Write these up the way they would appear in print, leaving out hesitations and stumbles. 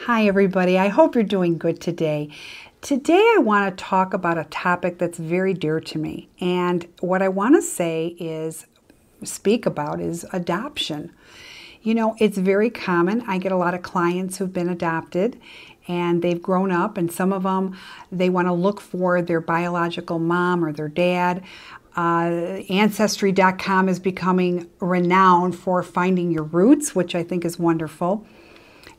Hi, everybody. I hope you're doing good today. Today, I want to talk about a topic that's very dear to me. And what I want to speak about is adoption. You know, it's very common. I get a lot of clients who've been adopted and they've grown up, and some of them, they want to look for their biological mom or their dad. Ancestry.com is becoming renowned for finding your roots, which I think is wonderful.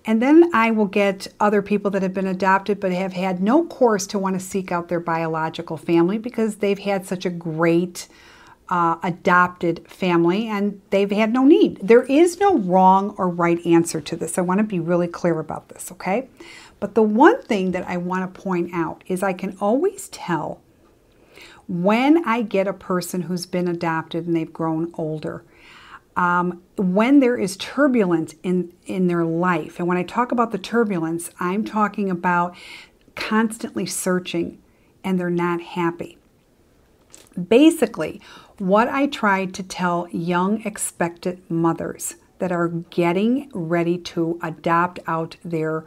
And then I will get other people that have been adopted but have had no course to want to seek out their biological family because they've had such a great adopted family and they've had no need. There is no wrong or right answer to this. I want to be really clear about this, okay? But the one thing that I want to point out is I can always tell when I get a person who's been adopted and they've grown older. When there is turbulence in their life, and when I talk about the turbulence, I'm talking about constantly searching and they're not happy. Basically, what I try to tell young expectant mothers that are getting ready to adopt out their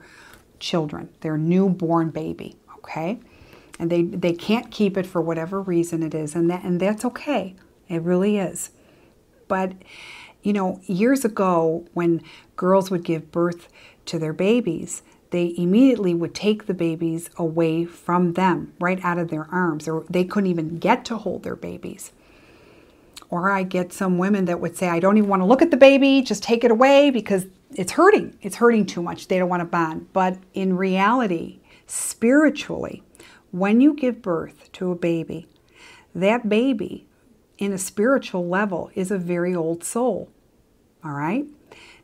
children, their newborn baby, okay? And they can't keep it for whatever reason it is, and that's okay. It really is. But, you know, years ago when girls would give birth to their babies, they immediately would take the babies away from them, right out of their arms, or they couldn't even get to hold their babies. Or I get some women that would say, I don't even want to look at the baby, just take it away because it's hurting. It's hurting too much. They don't want to bond. But in reality, spiritually, when you give birth to a baby, that baby, in a spiritual level, is a very old soul. All right?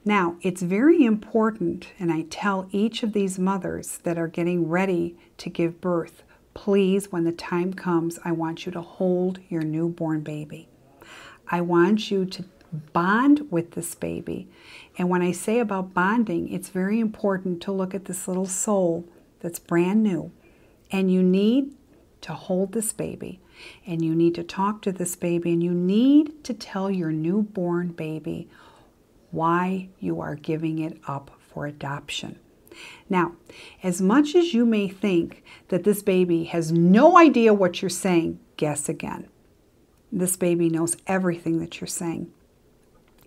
Now, it's very important, and I tell each of these mothers that are getting ready to give birth, please, when the time comes, I want you to hold your newborn baby. I want you to bond with this baby. And when I say about bonding, it's very important to look at this little soul that's brand new. And you need to hold this baby. And you need to talk to this baby. And you need to tell your newborn baby why you are giving it up for adoption. Now, as much as you may think that this baby has no idea what you're saying, guess again. This baby knows everything that you're saying.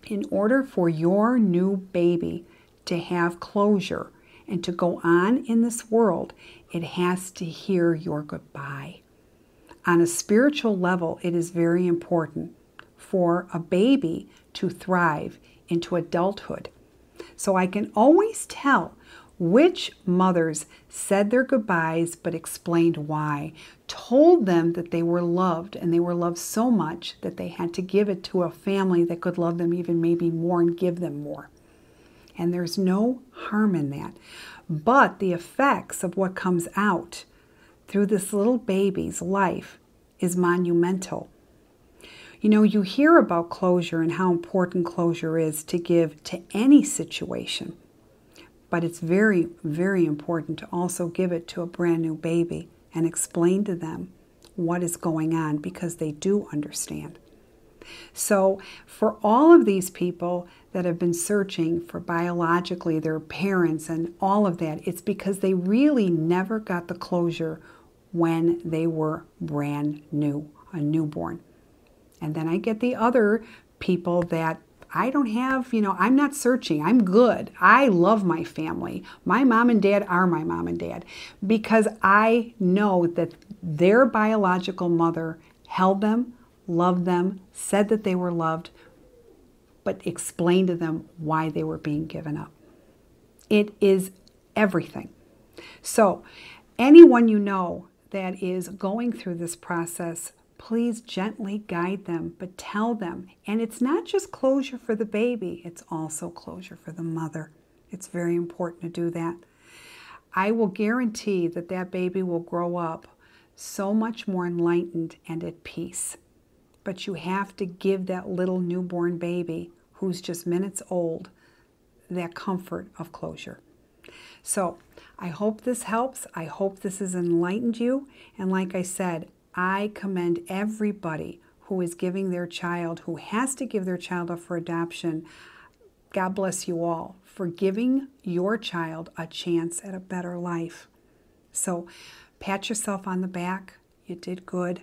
In order for your new baby to have closure and to go on in this world, it has to hear your goodbye. On a spiritual level, it is very important for a baby to thrive into adulthood. So I can always tell which mothers said their goodbyes but explained why, told them that they were loved and they were loved so much that they had to give it to a family that could love them even maybe more and give them more. And there's no harm in that. But the effects of what comes out through this little baby's life is monumental. You know, you hear about closure and how important closure is to give to any situation. But it's very, very important to also give it to a brand new baby and explain to them what is going on because they do understand. So for all of these people that have been searching for biologically their parents and all of that, it's because they really never got the closure when they were brand new, a newborn. And then I get the other people that I don't have, you know, I'm not searching. I'm good. I love my family. My mom and dad are my mom and dad because I know that their biological mother held them, loved them, said that they were loved, but explained to them why they were being given up. It is everything. So anyone you know that is going through this process, please gently guide them, but tell them. And it's not just closure for the baby, it's also closure for the mother. It's very important to do that. I will guarantee that that baby will grow up so much more enlightened and at peace. But you have to give that little newborn baby, who's just minutes old, that comfort of closure. So I hope this helps. I hope this has enlightened you. And like I said, I commend everybody who is giving their child, who has to give their child up for adoption. God bless you all for giving your child a chance at a better life. So pat yourself on the back. You did good.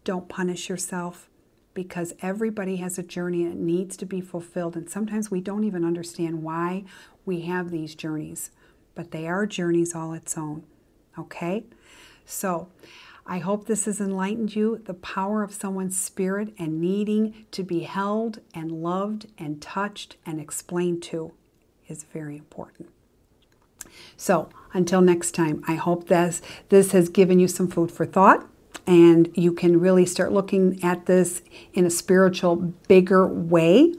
Don't punish yourself, because everybody has a journey that needs to be fulfilled. And sometimes we don't even understand why we have these journeys, but they are journeys all its own. Okay? So I hope this has enlightened you. The power of someone's spirit and needing to be held and loved and touched and explained to is very important. So until next time, I hope this has given you some food for thought, and you can really start looking at this in a spiritual, bigger way,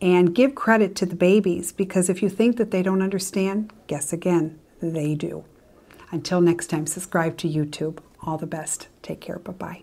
and give credit to the babies, because if you think that they don't understand, guess again, they do. Until next time, subscribe to YouTube. All the best. Take care. Bye-bye.